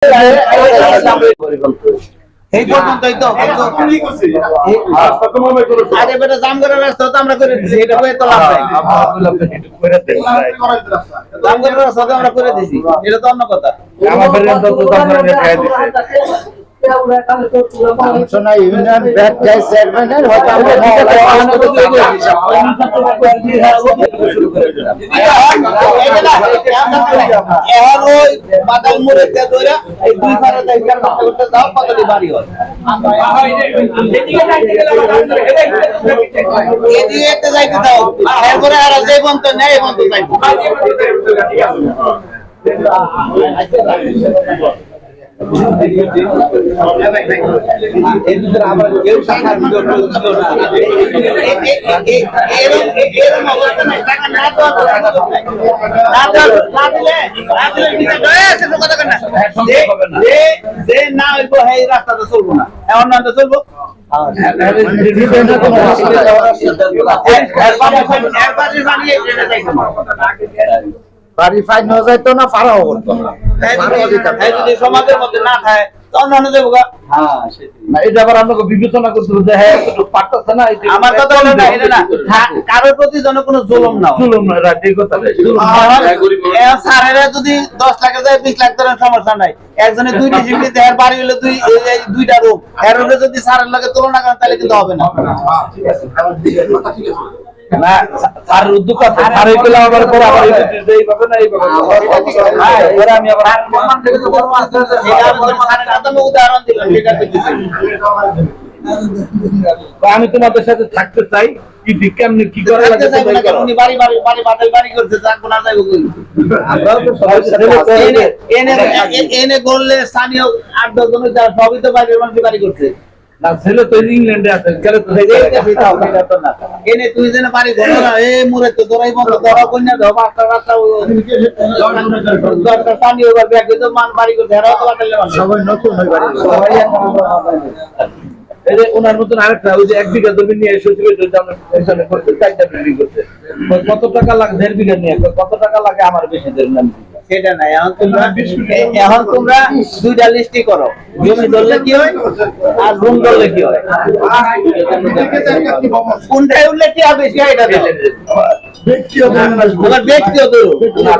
এই পর্যন্তই তো আরে বেটা জাম করার রাস্তা তো আমরা করে দিছি, এটা কই তো লাভ নাই। জাম করার রাস্তা তো আমরা করে দিছি, এটা তো অন্য কথা। আমার পর্যন্ত তো আপনারা দেখাই দিছে। শোনা ইউনিয়ন ব্যাংক গাইস চেয়ারম্যানের হয়তো আমরা এখন ওই বাদাল মোড়ে ধরে এই দুই পারে যাইতে করতে দাও কতটি বাড়ি হয় এদিকে যাইতে দাও, এরপরে আর যে বন্ধ নেই বন্ধ যাইবো। রাস্তাটা চলবো না, এমন না চলবো। বাড়ি ফাইন হয়ে যাইতো না, পারাও করতো না। যদি সমাজের মধ্যে না খায় তখন দেবো গা। এটা আবার আপনাকে বিবেচনা করতে হবে, হ্যাঁ পারতেছে না। আমার কথা হলো না, এটা না কারোর প্রতি যেন কোনো জুলুম না হয়। জুলুম না, ঠিক কথা। স্যারেরা যদি 10 লাখের যায় 20 লাখ ধরেন সমস্যা নাই। একজনের 2টি সিটি দেয়ার বাড়ি হলো দুইটা রুম, এর হলে যদি স্যারের লগে তুলনা করেন তাহলে কিন্তু হবে না। না আর উদ্যোগ আছে, আর এগুলো আবার পরে আবার এইভাবে না এইভাবে পরে আমি আবার প্রমাণ থেকে তো বড় আছে, এটা আমাদের স্যারের আদমে উদাহরণ দিলাম, এটা দেখতেছি। আমি তোমাদের সাথে থাকতে চাই, কি কেমনে কি করা লাগে উনি বাড়ি বাড়ি করছে, যাক না যাইবো কই। এনে করলে স্থানীয় 8-10 জনের যারা সবই তো বাইরের মানুষ বাড়ি করছে না। ছেলে তো ইংল্যান্ডে আছে, কেন তো এনে তুই যেন বাড়ি ঘর না, এই মুরে তো দরাই বন্ধ দরা কন্যা দাও মাস্টার রাস্তা দরকার স্থানীয় ব্যাগ তো মান বাড়ি করছে, এরাও তো বাটালে মানুষ সবাই নতুন হয়ে বাড়ি এই যে ওনার মতন আরেকটা ওই যে 1 বিঘা জমি নিয়ে সচিবের জন্য আমরা এখানে করতে 4টা বিল্ডিং করতে কত টাকা লাগে? 1.5 বিঘা নিয়ে কত টাকা লাগে? আমার বেশি দেন না সেটা নাই। এখন তোমরা দুইটা লিস্টই করো, জমি ধরলে কি হয় আর রুম ধরলে কি হয়, কোনটাই উঠলে কি হবে সেটা ব্যক্তিগত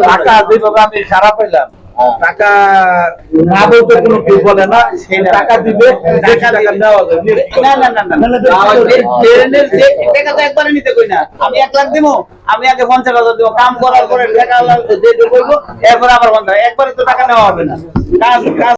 টাকা যেভাবে আমি সারা পাইলাম, টাকা না বলতে কোনো কেউ বলে না, টাকা দিবে, টাকা নেওয়া যাবে টাকা তো একবারে নিতে কই না। আমি 1 লাখ দিব, আমি আগে 50,000 দিব, কাম করার পরে টাকা দিয়ে দেবো, এরপরে আবার 50,000, একবারে তো টাকা নেওয়া হবে না। কাজ